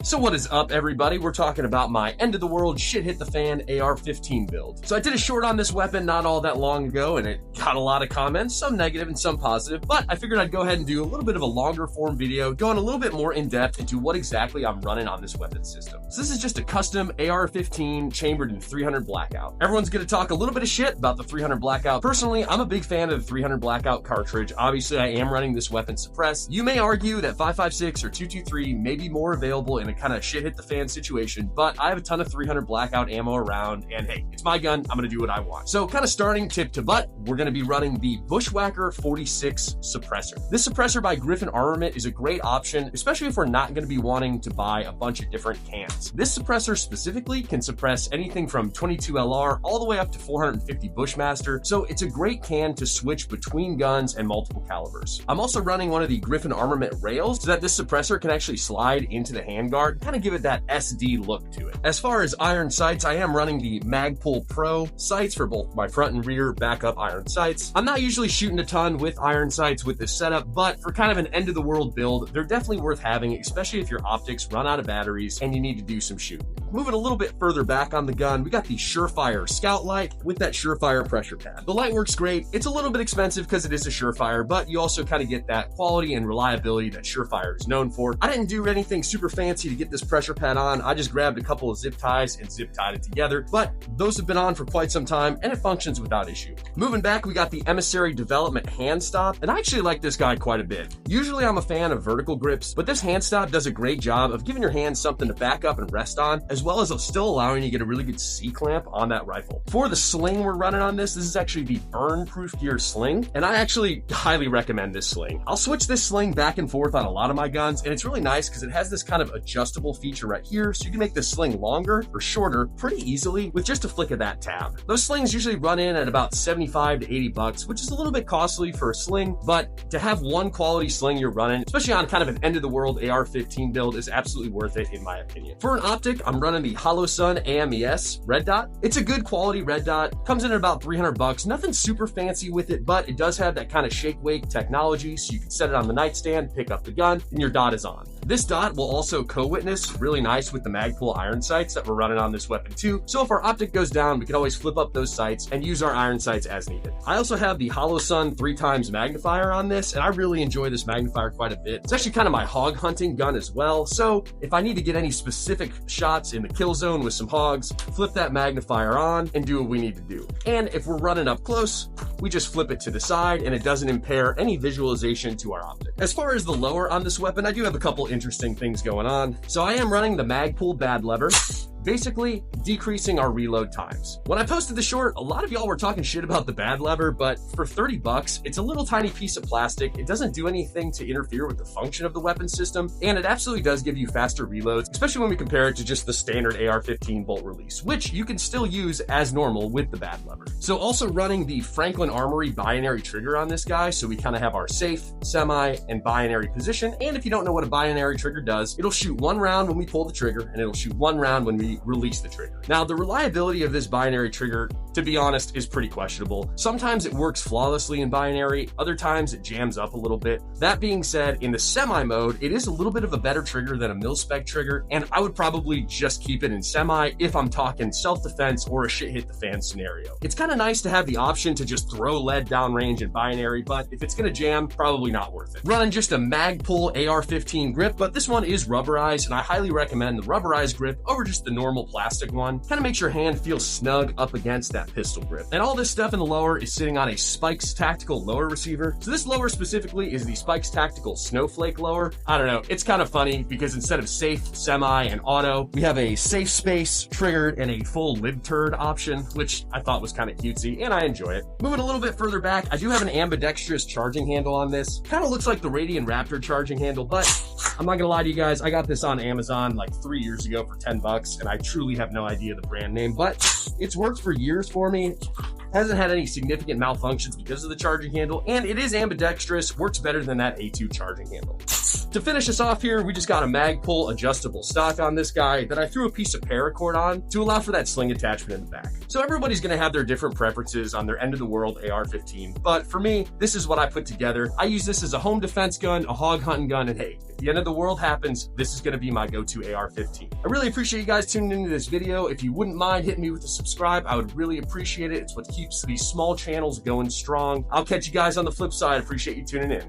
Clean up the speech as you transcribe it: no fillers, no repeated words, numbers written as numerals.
So what is up, everybody? We're talking about my end-of-the-world shit-hit-the-fan AR-15 build. So I did a short on this weapon not all that long ago, and it got a lot of comments, some negative and some positive, but I figured I'd go ahead and do a little bit of a longer form video, going a little bit more in-depth into what exactly I'm running on this weapon system. So this is just a custom AR-15 chambered in 300 Blackout. Everyone's going to talk a little bit of shit about the 300 Blackout. Personally, I'm a big fan of the 300 Blackout cartridge. Obviously, I am running this weapon suppressed. You may argue that 5.56 or 223 may be more available in a kind of shit hit the fan situation, but I have a ton of 300 Blackout ammo around, and hey, it's my gun, I'm gonna do what I want. So kind of starting tip to butt, we're gonna be running the Bushwhacker 46 suppressor. This suppressor by Griffin Armament is a great option, especially if we're not gonna be wanting to buy a bunch of different cans. This suppressor specifically can suppress anything from 22 LR all the way up to 450 Bushmaster, so it's a great can to switch between guns and multiple calibers. I'm also running one of the Griffin Armament rails so that this suppressor can actually slide into the handguard, kind of give it that SD look to it. As far as iron sights, I am running the Magpul Pro sights for both my front and rear backup iron sights. I'm not usually shooting a ton with iron sights with this setup, but for kind of an end-of-the-world build, they're definitely worth having, especially if your optics run out of batteries and you need to do some shooting. Moving a little bit further back on the gun, we got the Surefire Scout Light with that Surefire pressure pad. The light works great. It's a little bit expensive because it is a Surefire, but you also kind of get that quality and reliability that Surefire is known for. I didn't do anything super fancy to get this pressure pad on. I just grabbed a couple of zip ties and zip tied it together, but those have been on for quite some time and it functions without issue. Moving back, we got the Emissary Development Hand Stop, and I actually like this guy quite a bit. Usually I'm a fan of vertical grips, but this hand stop does a great job of giving your hands something to back up and rest on, as well as still allowing you to get a really good C-clamp on that rifle. For the sling we're running on this is actually the burn-proof gear sling, and I actually highly recommend this sling. I'll switch this sling back and forth on a lot of my guns, and it's really nice because it has this kind of adjustable feature right here, so you can make the sling longer or shorter pretty easily with just a flick of that tab. Those slings usually run in at about 75 to 80 bucks, which is a little bit costly for a sling, but to have one quality sling you're running, especially on kind of an end-of-the-world AR-15 build, is absolutely worth it in my opinion. For an optic, I'm running the Hollow Sun AMES red dot. It's a good quality red dot, comes in at about 300 bucks. Nothing super fancy with it, but it does have that kind of shake-wake technology, so you can set it on the nightstand, pick up the gun, and your dot is on. This dot will also co-witness really nice with the Magpul iron sights that we're running on this weapon too, so if our optic goes down, we can always flip up those sights and use our iron sights as needed. I also have the Hollow Sun 3x magnifier on this, and I really enjoy this magnifier quite a bit. It's actually kind of my hog hunting gun as well, so if I need to get any specific shots in the kill zone with some hogs, flip that magnifier on and do what we need to do. And if we're running up close, we just flip it to the side and it doesn't impair any visualization to our optic. As far as the lower on this weapon, I do have a couple interesting things going on. So I am running the Magpul Bad Lever, basically decreasing our reload times. When I posted the short, a lot of y'all were talking shit about the bad lever, but for 30 bucks, it's a little tiny piece of plastic. It doesn't do anything to interfere with the function of the weapon system, and it absolutely does give you faster reloads, especially when we compare it to just the standard AR-15 bolt release, which you can still use as normal with the bad lever. So also running the Franklin Armory binary trigger on this guy, so we kind of have our safe, semi, and binary position, and if you don't know what a binary trigger does, it'll shoot one round when we pull the trigger, and it'll shoot one round when we release the trigger. Now, the reliability of this binary trigger, to be honest, is pretty questionable. Sometimes it works flawlessly in binary, other times it jams up a little bit. That being said, in the semi mode, it is a little bit of a better trigger than a mil-spec trigger, and I would probably just keep it in semi if I'm talking self-defense or a shit hit the fan scenario. It's kind of nice to have the option to just throw lead downrange in binary, but if it's gonna jam, probably not worth it. Running just a Magpul AR-15 grip, but this one is rubberized, and I highly recommend the rubberized grip over just the normal plastic one. Kind of makes your hand feel snug up against that pistol grip. And all this stuff in the lower is sitting on a Spikes Tactical lower receiver. So this lower specifically is the Spikes Tactical Snowflake lower. I don't know, it's kind of funny because instead of safe, semi, and auto, we have a safe space, triggered, and a full lid turd option, which I thought was kind of cutesy, and I enjoy it. Moving a little bit further back, I do have an ambidextrous charging handle on this. Kind of looks like the Radian Raptor charging handle, but I'm not gonna lie to you guys, I got this on Amazon like 3 years ago for 10 bucks, and I truly have no idea the brand name, but it's worked for years for me. Hasn't had any significant malfunctions because of the charging handle, and it is ambidextrous, works better than that A2 charging handle. To finish us off here, we just got a mag pull adjustable stock on this guy that I threw a piece of paracord on to allow for that sling attachment in the back. So everybody's gonna have their different preferences on their end of the world AR-15, but for me, this is what I put together. I use this as a home defense gun, a hog hunting gun, and hey, if the end of the world happens, this is gonna be my go-to AR-15. I really appreciate you guys tuning into this video. If you wouldn't mind hitting me with a subscribe, I would really appreciate it. It's what keeps these small channels going strong. I'll catch you guys on the flip side. Appreciate you tuning in.